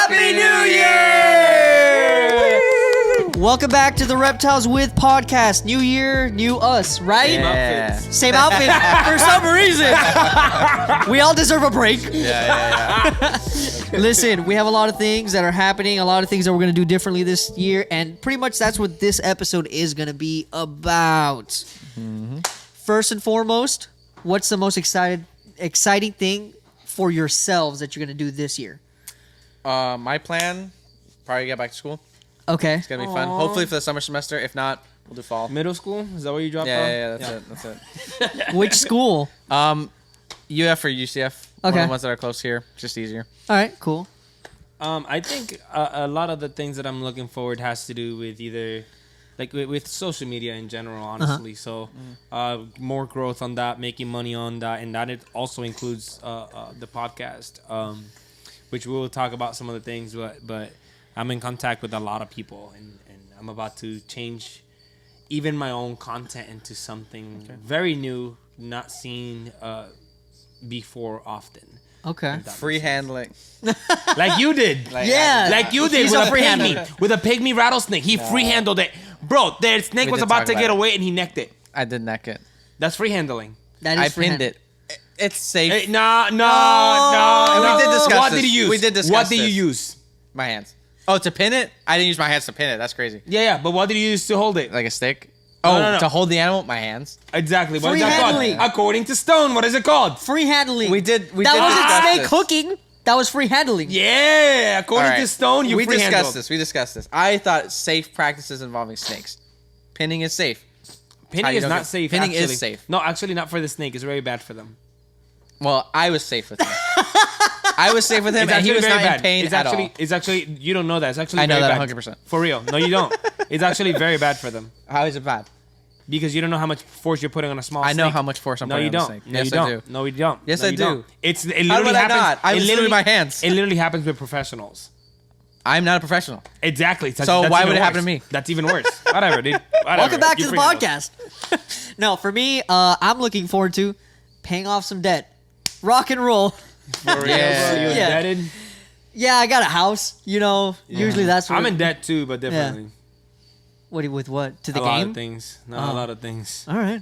Happy New Year! Welcome back to the Reptiles With Podcast. New year, new us, right? Yeah. Same outfit for some reason. We all deserve a break. Yeah. Listen, we have a lot of things that are happening, a lot of things that we're going to do differently this year, and pretty much that's what this episode is going to be about. Mm-hmm. First and foremost, what's the most exciting thing for yourselves that you're going to do this year? My plan, probably get back to school. Okay. It's going to be fun. Hopefully for the summer semester. If not, we'll do fall. Middle school? Is that where you dropped off? Yeah, that's it. Which school? UF or UCF. Okay. One of the ones that are close here. Just easier. All right, cool. I think a lot of the things that I'm looking forward has to do with either, like with social media in general, honestly. So more growth on that, making money on that, and that it also includes the podcast, which we will talk about some of the things, but I'm in contact with a lot of people, and I'm about to change even my own content into something very new, not seen before often. Okay. Free handling. Like you did. Like you did He's with a a free pygmy. handler. With a pygmy rattlesnake. He free handled it. Bro, the snake We was did about talk to about get it. away and he necked it. I did neck it. That's free handling. That is I free pinned hand. it. It's safe. Hey, no. And we did discuss What this. did you use? We did discuss What did you this. use? My hands. Oh, to pin it? I didn't use my hands to pin it. That's crazy. Yeah, but what did you use to hold it? Like a stick? No, Oh, no. to hold the animal? My hands. Exactly. What Free is that handling. called? According to Stone, what is it called? Free handling. We did that discuss wasn't snake this. hooking. That was free handling. Yeah, according All right. to Stone, you We free handled. discussed this. I thought safe practices involving snakes. Pinning is safe. How Pinning you is don't not get- safe. pinning is actually. safe. No, actually not for the snake. It's very bad for them. Well, I was safe with him. I was safe with him, It's and he actually was very not bad. in pain it's at actually, all. It's actually, you don't know that. It's actually I know very that bad. 100%. For real. No, you don't. It's actually very bad for them. How is it bad? Because you don't know how much force you're putting on a small I snake. know how much force I'm No, putting you on the don't. snake. No, Yes, you don't. I do. No, you don't. Yes, No, I you do. don't. It How literally would I happens. not? I was it literally literally my hands. It literally happens with professionals. I'm not a professional. Exactly. So that's why even would it happen worse. to me? That's even worse. Whatever, dude. Whatever. Welcome back You to the free handle. podcast. No, for me, I'm looking forward to paying off some debt. Rock and roll. For real, Yeah. bro. You Yeah. indebted? Yeah, I got a house. You know, usually that's what I'm in debt too, but differently. With what? To the A lot game? of things. No, Oh. a lot of things. All right.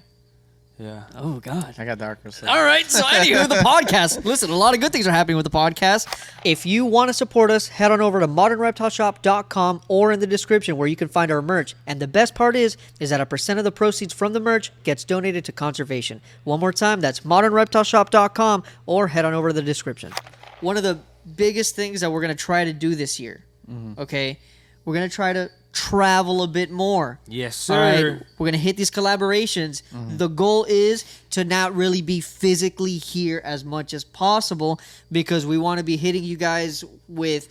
Yeah. Oh, God. I got darker. So. All right, so anywho, the podcast. Listen, a lot of good things are happening with the podcast. If you want to support us, head on over to modernreptileshop.com or in the description where you can find our merch. And the best part is that a percent of the proceeds from the merch gets donated to conservation. One more time, that's modernreptileshop.com or head on over to the description. One of the biggest things that we're going to try to do this year, okay, we're going to try to travel a bit more. Yes, All right, sir. we're gonna hit these collaborations. The goal is to not really be physically here as much as possible because we want to be hitting you guys with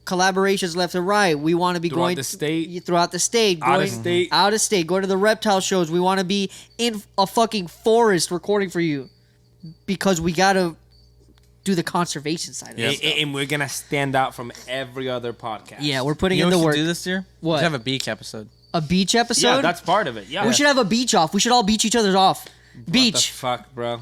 collaborations left and right. We want to be Throughout going the state. throughout the state, Out of going state. out of state, going to the reptile shows. We want to be in a fucking forest recording for you because we gotta do the conservation side of And, it. and we're gonna stand out from every other podcast. Yeah, we're putting You in know the what we work. should do this year? What? We should have a beak episode. A beach episode. Yeah, that's part of it. Yeah. We should have a beach off. We should all beach each other off. What the Beach. fuck, bro?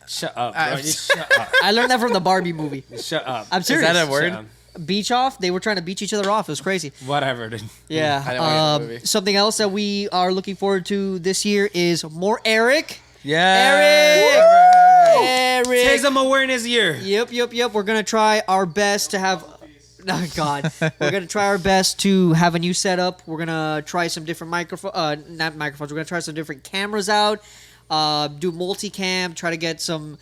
Shut up, bro. Just shut up. I learned that from the Barbie movie. Shut up. I'm serious. that a word? Shut up. Beach off. They were trying to beach each other off. It was crazy. Whatever, dude. Yeah. I didn't watch that movie. Something else that we are looking forward to this year is more Eric. Yeah. Eric. Autism Awareness Year. Yep. We're gonna try our best to have. Oh God. We're gonna try our best to have a new setup. We're gonna try some different not microphones. We're gonna try some different cameras out. Do multicam. Try to get some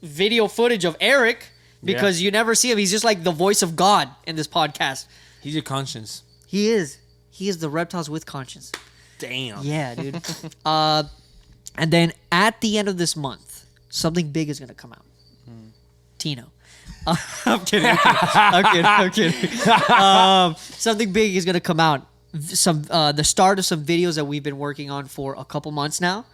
video footage of Eric because you never see him. He's just like the voice of God in this podcast. He's your conscience. He is. He is the Reptiles with Conscience. Damn. Yeah, dude. And then at the end of this month, something big is going to come out. Tino. I'm kidding. Something big is going to come out. The start of some videos that we've been working on for a couple months now.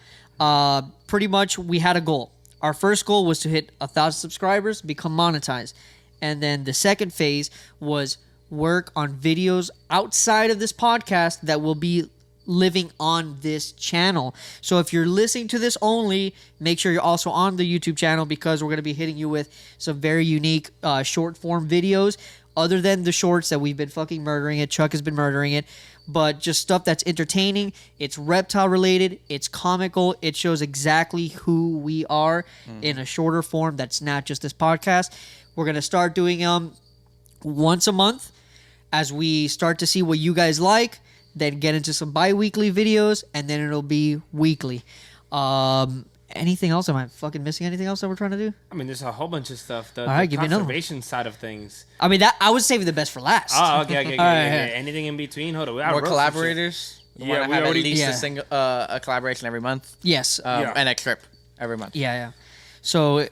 Pretty much, we had a goal. Our first goal was to hit 1,000 subscribers, become monetized. And then the second phase was work on videos outside of this podcast that will be living on this channel. So if you're listening to this only, make sure you're also on the YouTube channel because we're going to be hitting you with some very unique short form videos. other than the shorts that we've been fucking murdering it. Chuck has been murdering it. But just stuff that's entertaining. It's reptile related. It's comical. It shows exactly who we are in a shorter form that's not just this podcast. We're going to start doing once a month as we start to see what you guys like, then get into some bi-weekly videos, and then it'll be weekly. Anything else? Am I fucking missing anything else that we're trying to do? I mean, there's a whole bunch of stuff. The right, give me another one. conservation side of things. I mean, that I was saving the best for last. Oh, okay. All right. Anything in between? Hold on. More collaborators. We Yeah, want we to have already- at least Yeah. a single a collaboration every month. Yes. And a trip every month. Yeah. So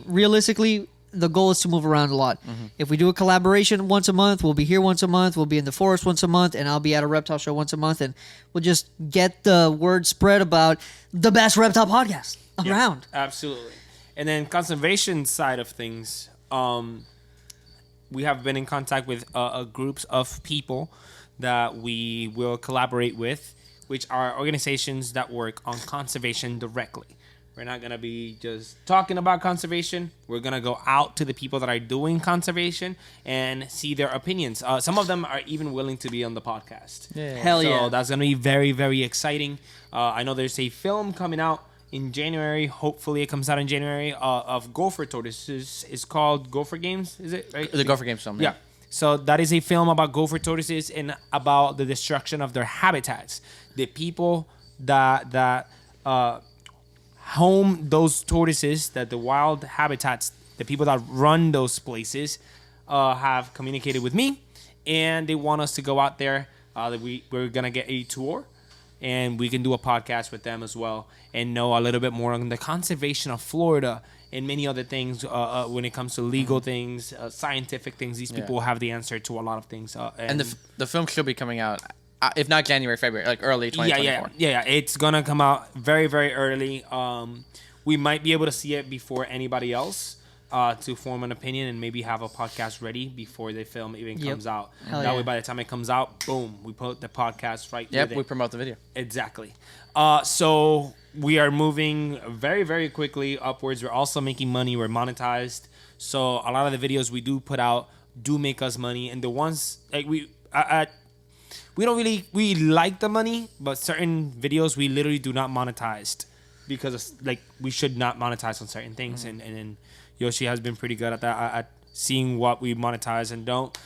realistically, the goal is to move around a lot. If we do a collaboration once a month, we'll be here once a month, we'll be in the forest once a month, and I'll be at a reptile show once a month, and we'll just get the word spread about the best reptile podcast around. Absolutely. And then conservation side of things, we have been in contact with groups of people that we will collaborate with, which are organizations that work on conservation directly. We're not going to be just talking about conservation. We're going to go out to the people that are doing conservation and see their opinions. Some of them are even willing to be on the podcast. Yeah. Hell So yeah. that's going to be very, very exciting. I know there's a film coming out in January. Hopefully it comes out in January of gopher tortoises. It's called Gopher Games, is it? Right? The Gopher Games film. Yeah. So that is a film about gopher tortoises and about the destruction of their habitats. The people that home those tortoises, that the wild habitats, the people that run those places have communicated with me, and they want us to go out there. We're gonna get a tour, and we can do a podcast with them as well and know a little bit more on the conservation of Florida and many other things when it comes to legal things, scientific things. These people have the answer to a lot of things. And the film should be coming out, if not January, February, like early 2024. Yeah. It's gonna come out very, very early. We might be able to see it before anybody else to form an opinion and maybe have a podcast ready before the film even comes out. Hell That yeah. way, by the time it comes out, boom, we put the podcast right Yep, with it. we promote the video. Exactly. So we are moving very, very quickly upwards. We're also making money. We're monetized. So a lot of the videos we do put out do make us money, and the ones like we like the money, but certain videos we literally do not monetize because we should not monetize on certain things, and Yoshii has been pretty good at that, at seeing what we monetize and don't.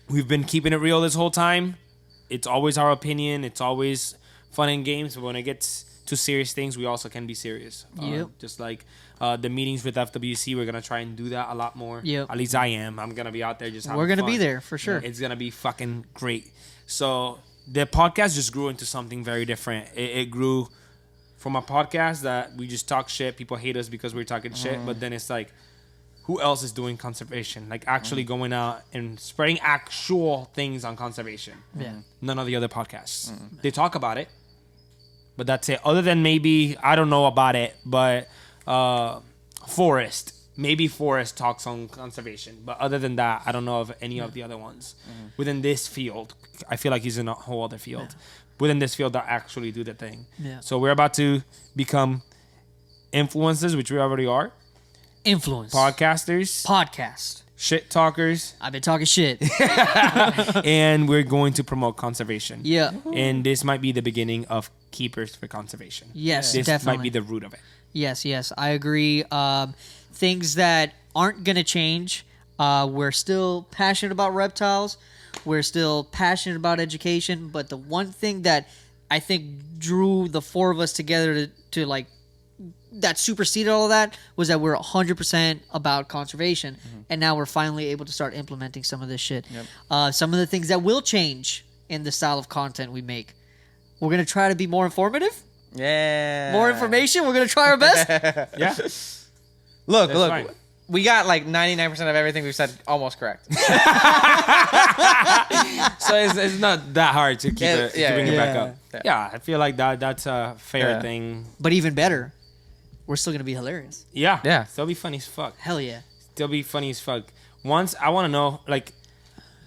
We've been keeping it real this whole time. It's always our opinion. It's always fun and games, but when it gets to serious things, we also can be serious. Yep. Just like the meetings with FWC, we're gonna try and do that a lot more. Yep. At least I am. I'm gonna be out there just having We're gonna be fun. there for sure. It's gonna be fucking great. So the podcast just grew into something very different. It grew from a podcast that we just talk shit. People hate us because we're talking shit, but then it's like, who else is doing conservation? Like actually going out and spreading actual things on conservation. Yeah. None of the other podcasts. They talk about it, but that's it. Other than maybe, I don't know about it, but Forrest. Maybe Forrest talks on conservation. But other than that, I don't know of any of the other ones. Within this field, I feel like he's in a whole other field. Within this field that actually do the thing. Yeah. So we're about to become influencers, which we already are. Influence. Podcasters. Podcast. Shit talkers. I've been talking shit. And we're going to promote conservation. Yeah. And this might be the beginning of Keepers for Conservation. Yes, This definitely. might be the root of it. Yes, I agree. Things that aren't going to change. We're still passionate about reptiles. We're still passionate about education. But the one thing that I think drew the four of us together to like, that superseded all of that was that we're 100% about conservation. And now we're finally able to start implementing some of this shit. Some of the things that will change in the style of content we make. We're going to try to be more informative. Yeah. More information. We're going to try our best. Yeah. Look, That's fine. we got like 99% of everything we've said almost correct. So it's not that hard to keep it, to bring it back up. Yeah. I feel like that's a fair Yeah. thing. But even better, we're still going to be hilarious. Yeah. Still be funny as fuck. Hell yeah. Still be funny as fuck. Once, I want to know, like,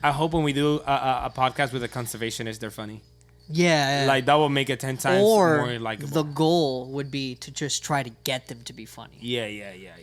I hope when we do a podcast with a conservationist, they're funny. Yeah. Like, that will make it 10 times or more likable. the goal would be to just try to get them to be funny. Yeah.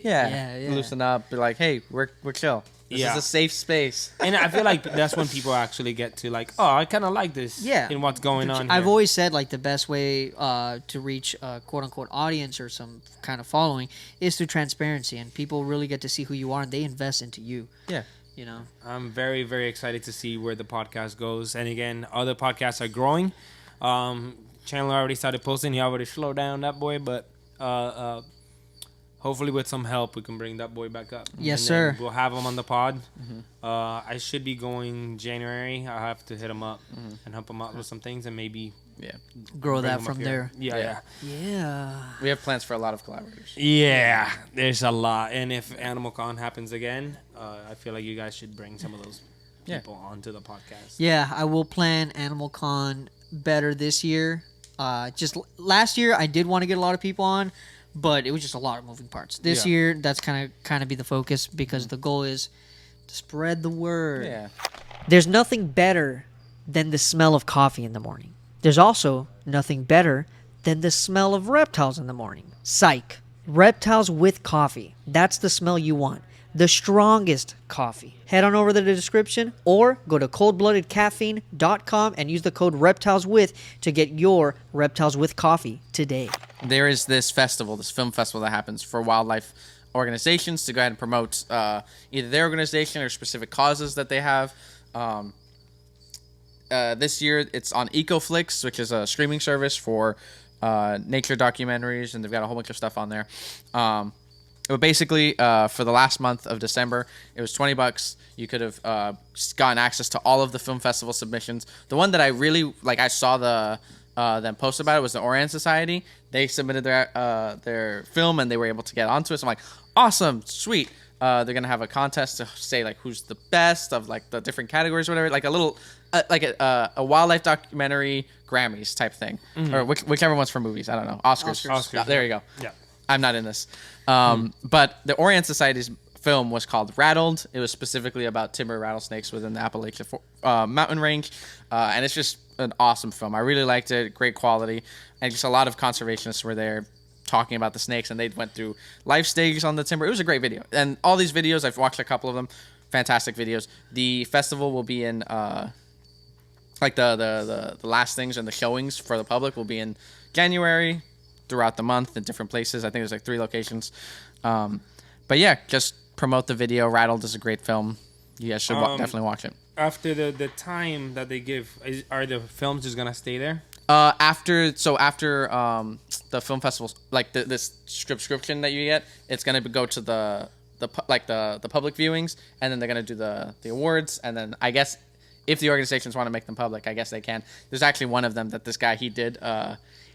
Yeah. Loosen up. Be like, hey, we're chill. This is a safe space. And I feel like that's when people actually get to like, oh, I kind of like this. Yeah. In what's going on I've here. always said like the best way to reach a quote unquote audience or some kind of following is through transparency, and people really get to see who you are and they invest into you. Yeah. You know, I'm very, very excited to see where the podcast goes. And again, other podcasts are growing. Chandler already started posting. He already slowed down that boy, but hopefully with some help we can bring that boy back up. Yes, and sir. We'll have him on the pod. I should be going January. I have to hit him up and help him out with some things and maybe grow bring that him from up there. here. Yeah. We have plans for a lot of collaborators. Yeah, there's a lot. And if Animal Con happens again, I feel like you guys should bring some of those people onto the podcast. Yeah, I will plan Animal Con better this year. Just last year, I did want to get a lot of people on, but it was just a lot of moving parts. This year, that's kind of be the focus because the goal is to spread the word. Yeah. There's nothing better than the smell of coffee in the morning. There's also nothing better than the smell of reptiles in the morning. Psych. Reptiles with coffee. That's the smell you want. The strongest coffee. Head on over to the description or go to coldbloodedcaffeine.com and use the code ReptilesWith to get your Reptiles with coffee today. There is this festival, this film festival that happens for wildlife organizations to go ahead and promote either their organization or specific causes that they have. This year, it's on EcoFlix, which is a streaming service for nature documentaries, and they've got a whole bunch of stuff on there. But basically, for the last month of December, it was $20. You could have gotten access to all of the film festival submissions. The one that I really I saw them post about it was the Orient Society. They submitted their film and they were able to get onto it. So I'm like, awesome, sweet. They're gonna have a contest to say who's the best of the different categories or whatever, like a little a wildlife documentary Grammys type thing, or whichever one's for movies. I don't know, Oscars. Oh, there you go. Yeah. I'm not in this. But the Orient Society's film was called Rattled. It was specifically about timber rattlesnakes within the Appalachian mountain range. And it's just an awesome film. I really liked it. Great quality. And just a lot of conservationists were there talking about the snakes, and they went through life stages on the timber. It was a great video. And all these videos, I've watched a couple of them. Fantastic videos. The festival will be in the last things and the showings for the public will be in January, throughout the month in different places. I think there's 3 locations. But yeah, just promote the video. Rattled is a great film. You guys should definitely watch it. After the time that they give, are the films just gonna stay there? After the film festivals, this subscription that you get, it's gonna go to the public viewings, and then they're gonna do the awards, and then I guess if the organizations want to make them public, I guess they can. There's actually one of them that this guy he did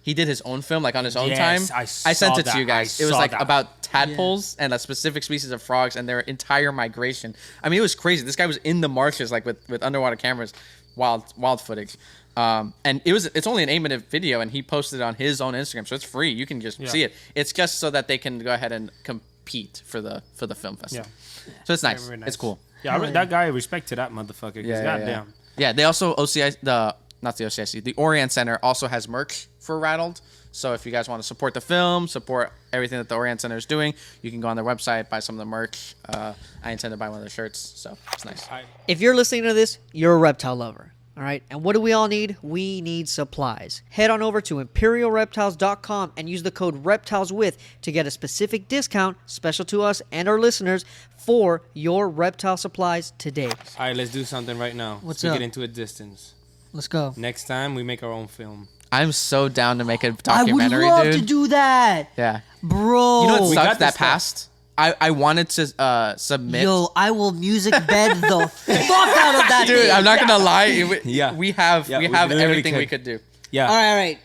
his own film on his own time. I sent it to you guys. It was about tadpoles and a specific species of frogs and their entire migration. I mean, it was crazy. This guy was in the marshes with underwater cameras, wild footage. And it's only an 8-minute video, and he posted it on his own Instagram, so it's free. You can just see it. It's just so that they can go ahead and compete for the film festival. Yeah. So it's nice. Very nice. It's cool. Yeah, that guy, respect to that motherfucker. Goddamn. Yeah, they also the Orient Center also has merch for Rattled. So if you guys want to support the film, support everything that the Orient Center is doing, you can go on their website, buy some of the merch. I intend to buy one of their shirts, so it's nice. If you're listening to this, you're a reptile lover. All right, and what do we all need? We need supplies. Head on over to imperialreptiles.com and use the code ReptilesWith to get a specific discount special to us and our listeners for your reptile supplies today. All right, let's do something right now. What's up? up? Get into a distance. Let's go. Next time, we make our own film. I'm so down to make a documentary, I would love dude. to do that. Yeah. Bro. You know what We sucks got that this passed? I wanted to submit. Yo, I will music bed the fuck out of that Dude, thing. I'm not gonna lie. We have we everything literally we could. could do. Yeah. All right.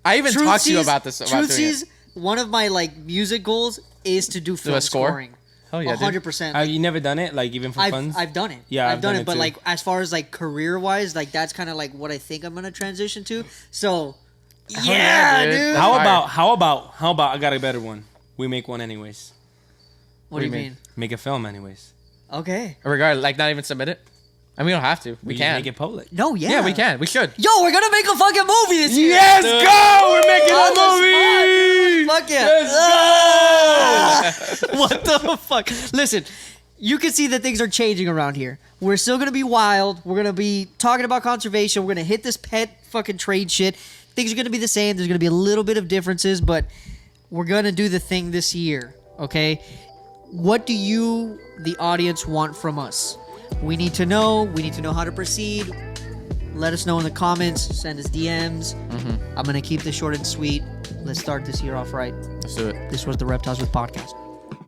I even talked to you about this. About doing Truthsies, it. one of my music goals is to do film a score? scoring. Oh yeah, dude. 100%. Have you never done it? Even for fun? I've done it. Yeah, I've done it. But too. as far as career wise, that's kind of what I think I'm gonna transition to. So, yeah, dude. How about I got a better one. We make one anyways. What do you mean? Make a film anyways. Okay. Regardless, not even submit it. I mean, we don't have to. We can make it public. No, yeah. Yeah, we can. We should. Yo, we're gonna make a fucking movie this year. Yes, go! We're making a movie. Fuck yeah. Let's What the fuck? Listen, you can see that things are changing around here. We're still going to be wild. We're going to be talking about conservation. We're going to hit this pet fucking trade shit. Things are going to be the same. There's going to be a little bit of differences, but we're going to do the thing this year, okay? What do you, the audience, want from us? We need to know. We need to know how to proceed. Let us know in the comments. Send us DMs. I'm going to keep this short and sweet. Let's start this year off right. Let's do it. This was the Reptiles With Podcast.